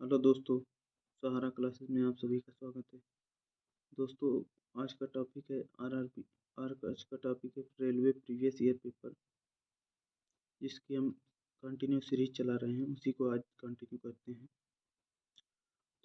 Hello दोस्तों, सहारा classes में आप सभी का स्वागत है। दोस्तों, आज का टॉपिक है आरआरबी। आज का टॉपिक है रेलवे प्रीवियस ईयर पेपर, जिसकी हम कंटिन्यू सीरीज चला रहे हैं, उसी को आज कंटिन्यू करते हैं।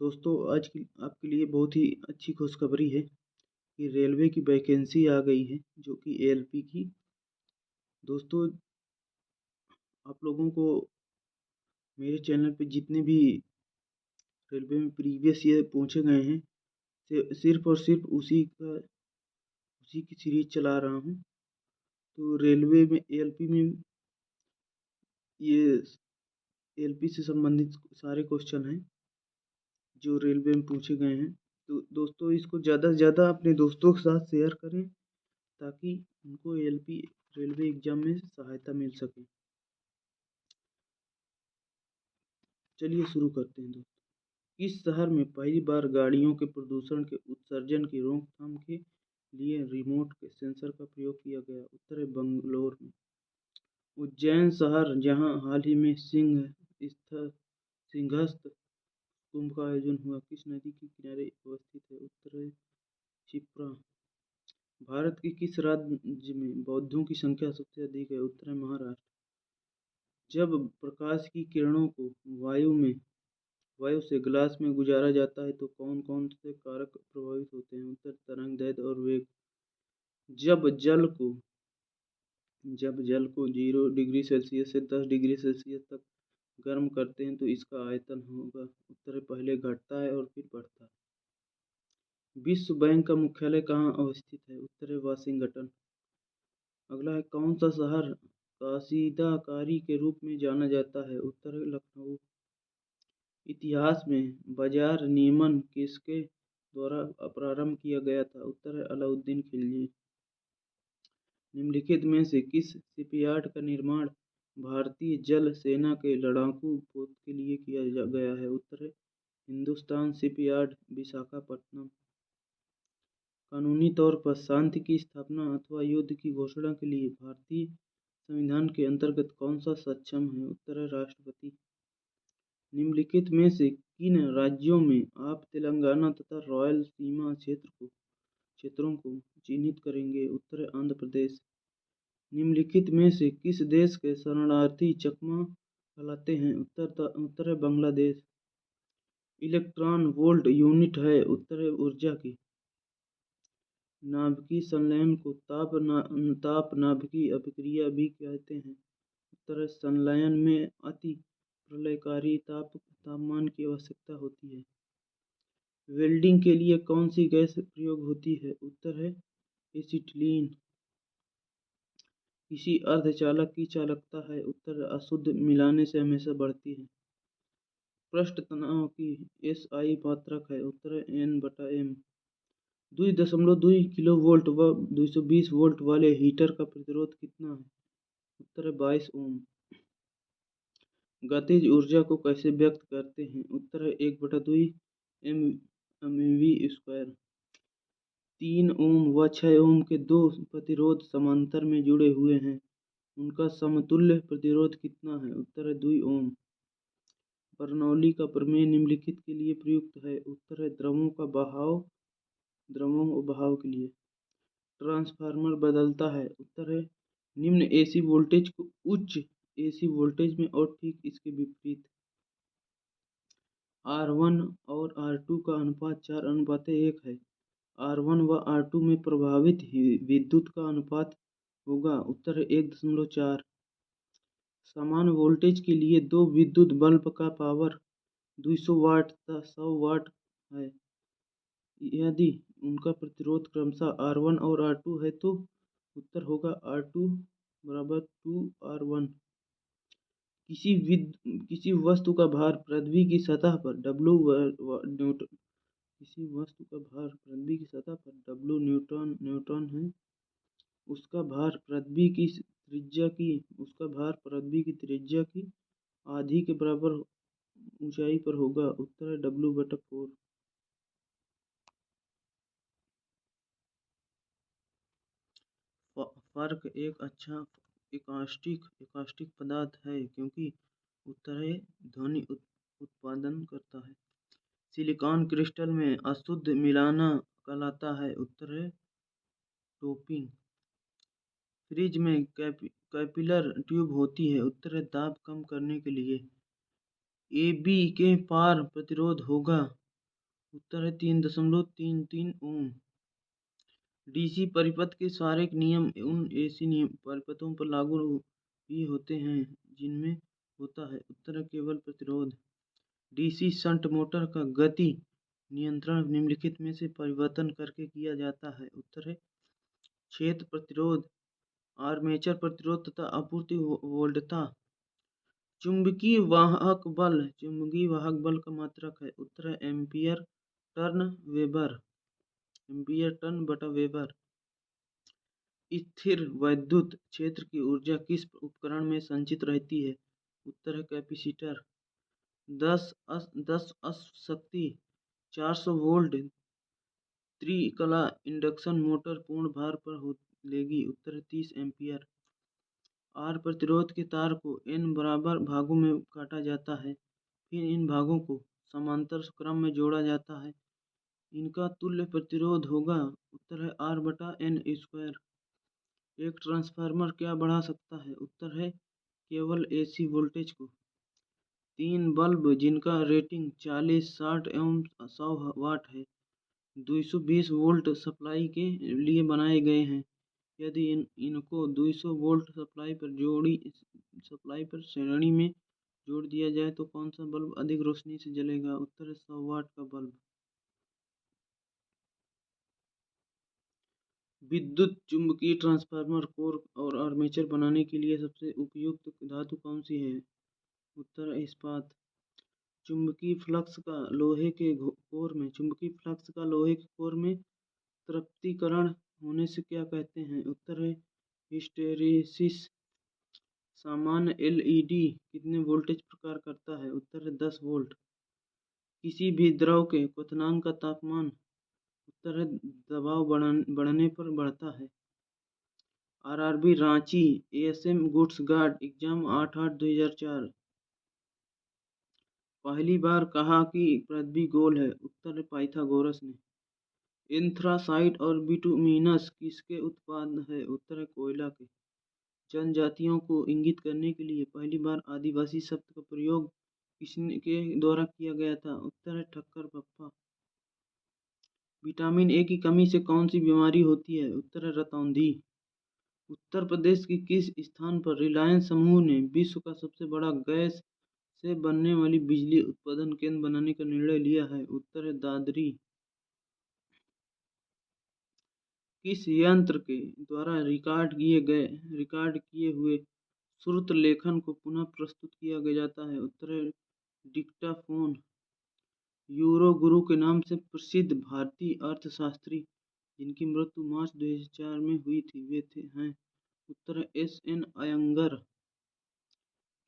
दोस्तों, आज की आपके लिए बहुत ही अच्छी खुशखबरी है कि रेलवे की वैकेंसी आ गई है, जो कि एएलपी की। दोस्तों, आप लोगों को मेरे चैनल पे जितने भी रेलवे में प्रीवियस ईयर पूछे गए हैं, सिर्फ और सिर्फ उसी की सीरीज चला रहा हूँ। तो रेलवे में एएलपी में ये एएलपी से संबंधित सारे क्वेश्चन हैं जो रेलवे में पूछे गए हैं। तो दोस्तों, इसको ज़्यादा से ज़्यादा अपने दोस्तों के साथ शेयर करें, ताकि उनको एएलपी रेलवे एग्जाम में सहायता मिल सके। चलिए शुरू करते हैं दोस्तों। किस शहर में पहली बार गाड़ियों के प्रदूषण के उत्सर्जन की रोकथाम के लिए रिमोट सेंसर का प्रयोग किया गया? उत्तर है बंगलोर में। उज्जैन शहर, जहां हाल ही में सिंहस्थ कुंभ का आयोजन हुआ, किस नदी के किनारे अवस्थित है? उत्तर है क्षिप्रा। भारत के किस राज्य में बौद्धों की संख्या सबसे अधिक है? उत्तर है महाराष्ट्र। जब प्रकाश की किरणों को वायु से ग्लास में गुजारा जाता है, तो कौन कौन से कारक प्रभावित होते हैं? उत्तर तरंगदैर्ध्य और वेग। जब जल को 0 डिग्री सेल्सियस से 10 डिग्री सेल्सियस तक गर्म करते हैं, तो इसका आयतन होगा? उत्तर है पहले घटता है और फिर बढ़ता है। विश्व बैंक का मुख्यालय कहाँ अवस्थित है? उत्तर है वाशिंगटन। अगला है, कौन सा शहर कसीदाकारी के रूप में जाना जाता है? उत्तर है लखनऊ। इतिहास में बाजार नियमन किसके द्वारा प्रारंभ किया गया था? उत्तर है अलाउद्दीन खिलजी। निम्नलिखित में से किस शिपयार्ड का निर्माण भारतीय जल सेना के लड़ाकू पोत के लिए किया गया है? उत्तर है हिंदुस्तान शिपयार्ड, विशाखापट्टनम। कानूनी तौर पर शांति की स्थापना अथवा युद्ध की घोषणा के लिए भारतीय संविधान के अंतर्गत कौन सा सक्षम है? उत्तर है राष्ट्रपति। निम्नलिखित में से किन राज्यों में आप तेलंगाना तथा रॉयल सीमा क्षेत्रों को चिन्हित करेंगे? उत्तर है आंध्र प्रदेश। निम्नलिखित में से किस देश के शरणार्थी चकमा कहलाते हैं? उत्तर है बांग्लादेश। इलेक्ट्रॉन वोल्ट यूनिट है? उत्तर है ऊर्जा की। नाभिकीय संलयन को ताप नाभिकीय अभिक्रिया भी कहते हैं। उत्तर है संलयन में अति प्रलयकारी तापमान की आवश्यकता होती है। वेल्डिंग के लिए कौन सी गैस प्रयोग होती है? उत्तर है एसिटिलीन। किसी अर्धचालक की चालकता है? उत्तर अशुद्ध मिलाने से हमेशा बढ़ती है। पृष्ठ तनाव की एसआई मात्रक है? उत्तर है N/M। 2.2 किलोवोल्ट व 220 वोल्ट वाले हीटर का प्रतिरोध कितना है? उत्तर है 22 ओम। गतिज ऊर्जा को कैसे व्यक्त करते हैं? उत्तर है 1/2 mv²। 3 ओम व 6 ओम के दो प्रतिरोध समांतर में जुड़े हुए हैं, उनका समतुल्य प्रतिरोध कितना है? उत्तर है 2 ओम। बर्नौली का प्रमेय निम्नलिखित के लिए प्रयुक्त है? उत्तर है द्रवों बहाव के लिए। ट्रांसफार्मर बदलता है? उत्तर है निम्न एसी वोल्टेज को उच्च एसी वोल्टेज में और ठीक इसके विपरीत। R1 और R2 का अनुपात 4:1 है। R1 व R2 में प्रभावित विद्युत का अनुपात होगा? उत्तर है 1.4। समान वोल्टेज के लिए दो विद्युत बल्ब का पावर 200 वाट तथा 100 वाट है। यदि उनका प्रतिरोध क्रमशः R1 और R2 है, तो उत्तर होगा R2 बराबर 2R1। किसी वस्तु का भार पृथ्वी की सतह पर W न्यूटन है। उसका भार पृथ्वी की त्रिज्या की आधी के बराबर ऊंचाई पर होगा। उत्तर है W/4। फर्क एक अच्छा इकास्टिक पदार्थ है, क्योंकि उत्तर है ध्वनि उत्पादन करता है। सिलिकॉन क्रिस्टल में अशुद्ध मिलाना कहलाता है। उत्तर है डोपिंग। फ्रिज में कैपिलर ट्यूब होती है। उत्तर है दाब कम करने के लिए। AB के पार प्रतिरोध होगा। उत्तर है 3.33 ओम। DC परिपथ के सारे नियम उन AC नियम परिपथों पर लागू भी होते हैं जिनमें होता है। उत्तर है केवल प्रतिरोध। DC शंट मोटर का गति नियंत्रण निम्नलिखित में से परिवर्तन करके किया जाता है। उत्तर है क्षेत्र प्रतिरोध, आर्मेचर प्रतिरोध तथा आपूर्ति वोल्टता। चुंबकीय वाहक बल का मात्रक है। उत्तर है एम्पियर टर्न बटा वेबर। स्थिर वैद्युत क्षेत्र की ऊर्जा किस उपकरण में संचित रहती है। उत्तर है कैपेसिटर। 10 शक्ति 400 वोल्ट त्रिकला इंडक्शन मोटर पूर्ण भार पर लेगी। उत्तर है 30 एम्पियर। आर प्रतिरोध के तार को n बराबर भागों में काटा जाता है। फिर इन भागों को समांतर क्रम में जोड़ा जाता है। इनका तुल्य प्रतिरोध होगा। उत्तर है R बटा n स्क्वायर। एक ट्रांसफार्मर क्या बढ़ा सकता है। उत्तर है केवल AC वोल्टेज को। 3 बल्ब जिनका रेटिंग 40, 60 एवं 100 वाट है 220 वोल्ट सप्लाई के लिए बनाए गए हैं। यदि इनको 200 वोल्ट सप्लाई पर श्रेणी में जोड़ दिया जाए तो कौन सा बल्ब अधिक रोशनी से जलेगा। उत्तर है 100 वाट का बल्ब। विद्युत चुम्बकीय ट्रांसफार्मर कोर और आर्मेचर बनाने के लिए सबसे उपयुक्त धातु कौन सी है। उत्तर है इस्पात। चुंबकीय फ्लक्स का लोहे के कोर में तृप्तिकरण होने से क्या कहते हैं। उत्तर है हिस्टेरेसिस। सामान्य LED कितने वोल्टेज प्रकार करता है। उत्तर है 10 वोल्ट। किसी भी द्रव के क्वथनांक का तापमान उत्तर है दबाव बढ़ने पर बढ़ता है। RRB Ranchi ASM goods guard exam 8/8/2004 पहली बार कहा कि पृथ्वी गोल है। उत्तर है पाइथागोरस ने। एंथ्रासाइट और बिटुमिनस किसके उत्पाद है। उत्तर है कोयला के। जनजातियों को इंगित करने के लिए पहली बार आदिवासी शब्द का प्रयोग किसके द्वारा किया गया था। उत्तर है ठक्कर बप्पा। विटामिन ए की कमी से कौन सी बीमारी होती है। उत्तर है रतौंधी। उत्तर प्रदेश के किस स्थान पर रिलायंस समूह ने विश्व का सबसे बड़ा गैस से बनने वाली बिजली उत्पादन केंद्र बनाने का निर्णय लिया है। उत्तर है दादरी। किस यंत्र के द्वारा रिकॉर्ड किए हुए श्रुत लेखन को पुनः प्रस्तुत किया जाता है। उत्तर है डिक्टाफोन। यूरो गुरु के नाम से प्रसिद्ध भारतीय अर्थशास्त्री जिनकी मृत्यु मार्च 2004 में हुई थी वे हैं। उत्तर है SN अयंगर।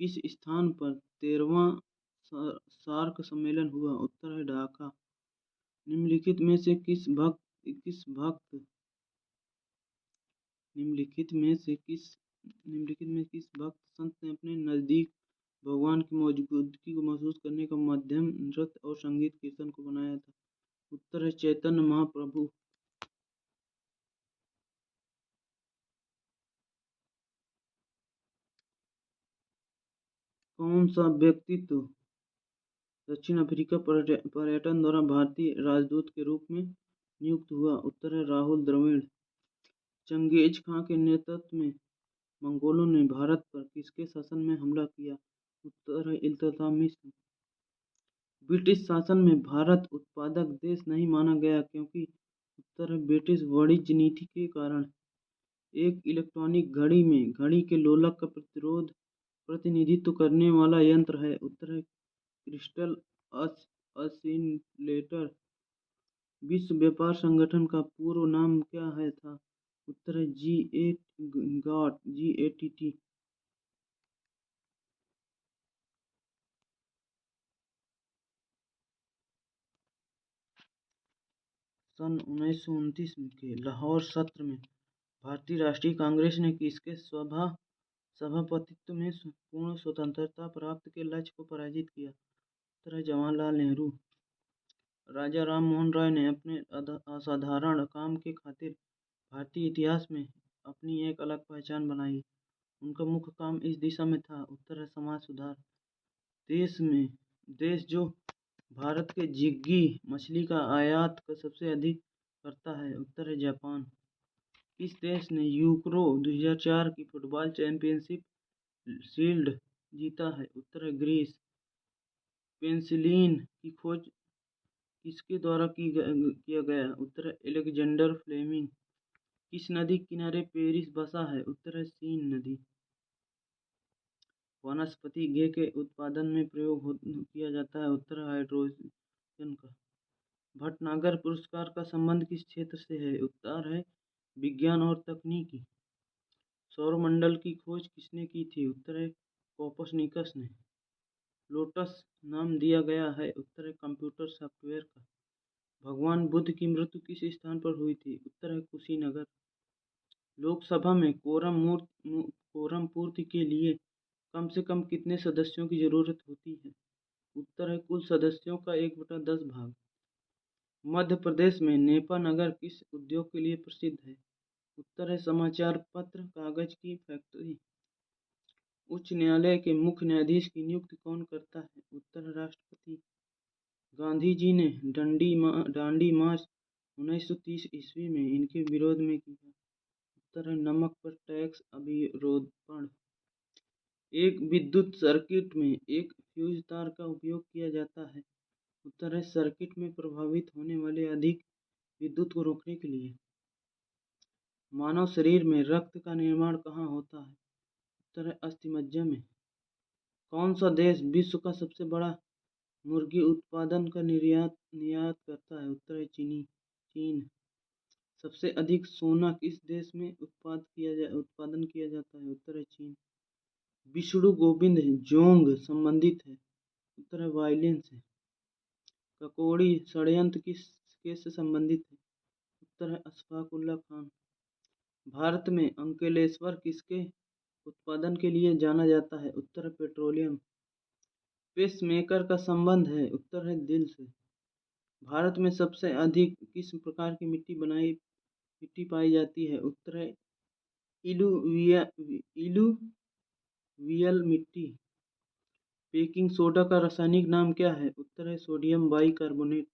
किस स्थान पर 13वां सार्क सम्मेलन हुआ। उत्तर है ढाका। निम्नलिखित में किस भक्त संत ने अपने नजदीक भगवान की मौजूदगी को महसूस करने का माध्यम नृत्य और संगीत कीर्तन को बनाया था। उत्तर है चैतन्य महाप्रभु। कौन सा व्यक्तित्व दक्षिण अफ्रीका पर्यटन द्वारा भारतीय राजदूत के रूप में नियुक्त हुआ। उत्तर है राहुल द्रविड़। चंगेज खां के नेतृत्व में मंगोलों ने भारत पर किसके शासन में हमला किया। उत्तर है इल्तुतमिश। ब्रिटिश शासन में भारत उत्पादक देश नहीं माना गया क्योंकि। उत्तर है ब्रिटिश वाणिज्य नीति के कारण। एक इलेक्ट्रॉनिक घड़ी में घड़ी के लोलक का प्रतिनिधित्व करने वाला यंत्र है। उत्तर है क्रिस्टल ऑसिलेटर। विश्व व्यापार संगठन का पूर्व नाम क्या है था। उत्तर है GATT। सन 1929 के लाहौर सत्र में भारतीय राष्ट्रीय कांग्रेस ने किसके सभापतित्व में पूर्ण स्वतंत्रता प्राप्ति के लक्ष्य को पराजित किया। उत्तर है जवाहरलाल नेहरू। राजा राम मोहन राय ने अपने असाधारण काम के खातिर भारतीय इतिहास में अपनी एक अलग पहचान बनाई। उनका मुख्य काम इस दिशा में था। उत्तर है समाज सुधार। देश जो भारत के झींगी मछली का आयात सबसे अधिक करता है, उत्तर है जापान। इस देश ने यूरो 2004 की फुटबॉल चैंपियनशिप शील्ड जीता है, उत्तर है ग्रीस। पेनिसिलिन की खोज किसके द्वारा किया गया, उत्तर है एलेक्जेंडर फ्लेमिंग। किस नदी के किनारे पेरिस बसा है, उत्तर है सीन नदी। वनस्पति घी के उत्पादन में प्रयोग किया जाता है, उत्तर है हाइड्रोजन का। भटनागर पुरस्कार का संबंध किस क्षेत्र से है, उत्तर है विज्ञान और तकनीकी। सौरमंडल की खोज किसने की थी, उत्तर है कोपर्निकस ने। लोटस नाम दिया गया है, उत्तर है कंप्यूटर सॉफ्टवेयर का। भगवान बुद्ध की मृत्यु किस स्थान पर हुई थी, उत्तर है कुशीनगर। लोकसभा में कोरम पूर्ति के लिए कम से कम कितने सदस्यों की जरूरत होती है, उत्तर है कुल सदस्यों का 1/10 भाग। मध्य प्रदेश में नेपा नगर किस उद्योग के लिए प्रसिद्ध है, उत्तर है समाचार पत्र कागज की फैक्ट्री। उच्च न्यायालय के मुख्य न्यायाधीश की नियुक्ति कौन करता है, उत्तर है राष्ट्रपति। गांधी जी ने दांडी मार्च 1930 ईस्वी में इनके विरोध में किया, उत्तर है नमक पर टैक्स अवरोधन। एक विद्युत सर्किट में एक फ्यूज तार का उपयोग किया जाता है, उत्तर है सर्किट में प्रभावित होने वाले अधिक विद्युत को रोकने के लिए। मानव शरीर में रक्त का निर्माण कहाँ होता है, उत्तर है अस्थिमज्जा में। कौन सा देश विश्व का सबसे बड़ा मुर्गी उत्पादन का निर्यात करता है, उत्तर है चीन। सबसे अधिक सोना किस देश में उत्पादन किया जाता है, उत्तर है चीन। विष्णु गोविंद जोंग संबंधित है, उत्तर है वायलिन से। ककोड़ी षड्यंत्र किस केस से संबंधित है, उत्तर है अशफाक उल्लाह खान। भारत में अंकलेश्वर किसके उत्पादन के लिए जाना जाता है, उत्तर है पेट्रोलियम। पेसमेकर का संबंध है, उत्तर है दिल से। भारत में सबसे अधिक किस प्रकार की मिट्टी पाई जाती है, उत्तर है इलुवियल मिट्टी। बेकिंग सोडा का रासायनिक नाम क्या है, उत्तर है सोडियम बाइकार्बोनेट।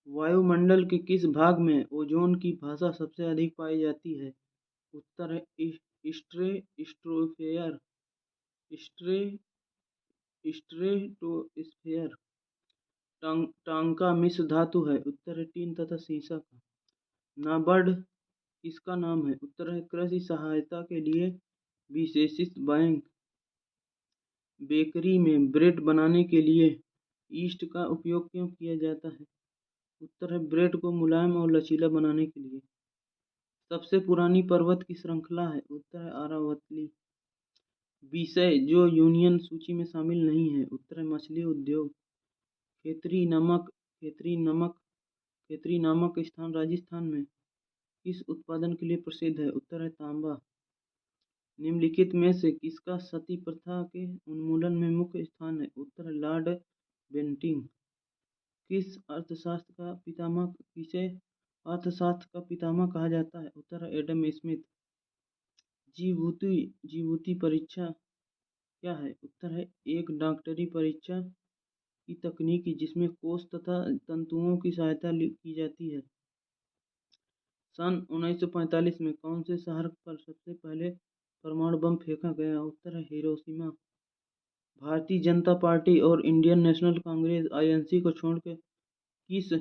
वायुमंडल के किस भाग में ओजोन की भाषा सबसे अधिक पाई जाती है, उत्तर है स्ट्रेटोस्फेयर। टांका मिश्र धातु है, उत्तर है टीन तथा सीसा का। नाबार्ड किसका नाम है, उत्तर है कृषि सहायता के लिए विशेषित बैंक। बेकरी में ब्रेड बनाने के लिए यीस्ट का उपयोग क्यों किया जाता है, उत्तर है ब्रेड को मुलायम और लचीला बनाने के लिए। सबसे पुरानी पर्वत की श्रृंखला है, उत्तर है आरावली। विषय जो यूनियन सूची में शामिल नहीं है, उत्तर है मछली उद्योग। खेतरी नामक स्थान राजस्थान में किस उत्पादन के लिए प्रसिद्ध है, उत्तर है तांबा। निम्नलिखित में से किसका सती प्रथा के उन्मूलन में मुख्य स्थान है, उत्तर है लॉर्ड बेंटिंक। किसे अर्थशास्त्र का पितामह कहा जाता है, उत्तर है एडम स्मिथ। जीवूती परीक्षा क्या है, उत्तर है एक डॉक्टरी परीक्षा की तकनीक जिसमें कोष तथा तंतुओं की सहायता की जाती है। सन 1945 में कौन से शहर पर सबसे पहले परमाणु बम फेंका गया, उत्तर है हिरोशिमा। भारतीय जनता पार्टी और इंडियन नेशनल कांग्रेस आईएनसी को छोड़कर किस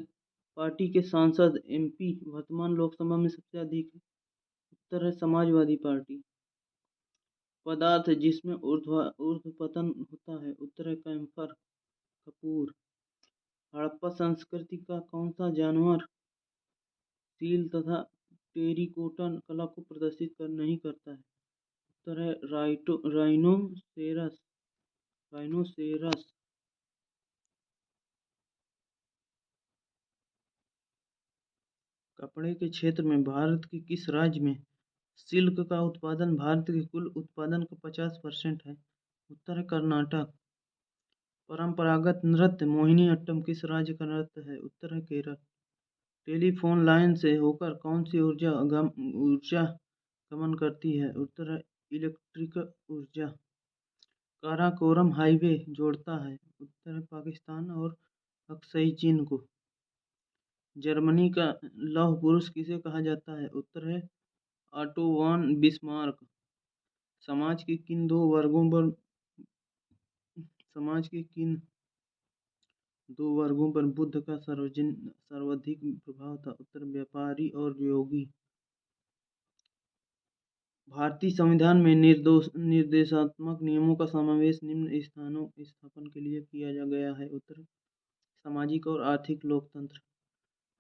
पार्टी के सांसद एमपी वर्तमान लोकसभा में सबसे अधिक है, उत्तर है समाजवादी पार्टी। पदार्थ जिसमें ऊर्ध्वपतन होता है, उत्तर है कैम्फर कपूर। हड़प्पा संस्कृति का कौन सा जानवर सील तथा टेरिकोटा कला को प्रदर्शित नहीं करता है, उत्तर है राइनोसेरस। कपड़े के क्षेत्र में भारत के किस राज्य में सिल्क का उत्पादन भारत के कुल उत्पादन का 50% है, उत्तर है कर्नाटक। परंपरागत नृत्य मोहिनी अट्टम किस राज्य का नृत्य है? उत्तर है केरल। टेलीफोन लाइन से होकर कौन सी ऊर्जा गमन करती है? उत्तर है इलेक्ट्रिक ऊर्जा। काराकोरम हाईवे जोड़ता है? उत्तर है पाकिस्तान और अक्सई चीन को। जर्मनी का लौह पुरुष किसे कहा जाता है? उत्तर है ऑटो वॉन बिस्मार्क। समाज के किन दो वर्गों पर बुद्ध का सर्वाधिक प्रभाव था? उत्तर व्यापारी और योगी। भारतीय संविधान में निर्देशात्मक नियमों का समावेश निम्न स्थापन के लिए किया गया है? उत्तर सामाजिक और आर्थिक लोकतंत्र।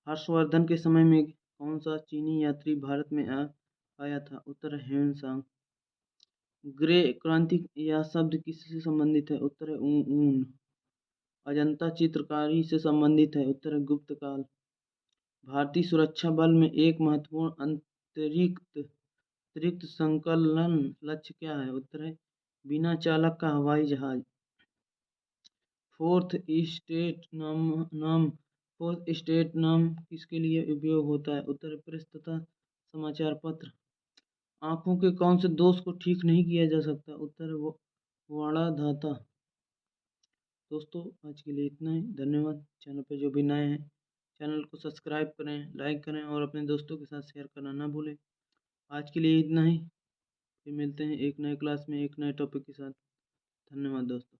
हर्षवर्धन के समय में कौन सा चीनी यात्री भारत में आया था? उत्तर ह्वेन-सांग। ग्रे क्रांति यह शब्द किससे संबंधित है? उत्तर ऊन। अजंता चित्रकारी से संबंधित है? उत्तर गुप्त काल। भारतीय सुरक्षा बल में एक महत्वपूर्ण अतिरिक्त संकलन लक्ष्य क्या है? उत्तर है बिना चालक का हवाई जहाज। फोर्थ स्टेट नाम किसके लिए उपयोग होता है? उत्तर प्रेस तथा समाचार पत्र। आंखों के कौन से दोष को ठीक नहीं किया जा सकता? उत्तर वाड़ा धाता। दोस्तों आज के लिए इतना ही। धन्यवाद। चैनल पे जो भी नए हैं चैनल को सब्सक्राइब करें, लाइक करें और अपने दोस्तों के साथ शेयर करना ना भूलें। आज के लिए इतना ही। फिर मिलते हैं एक नए क्लास में एक नए टॉपिक के साथ। धन्यवाद दोस्तों।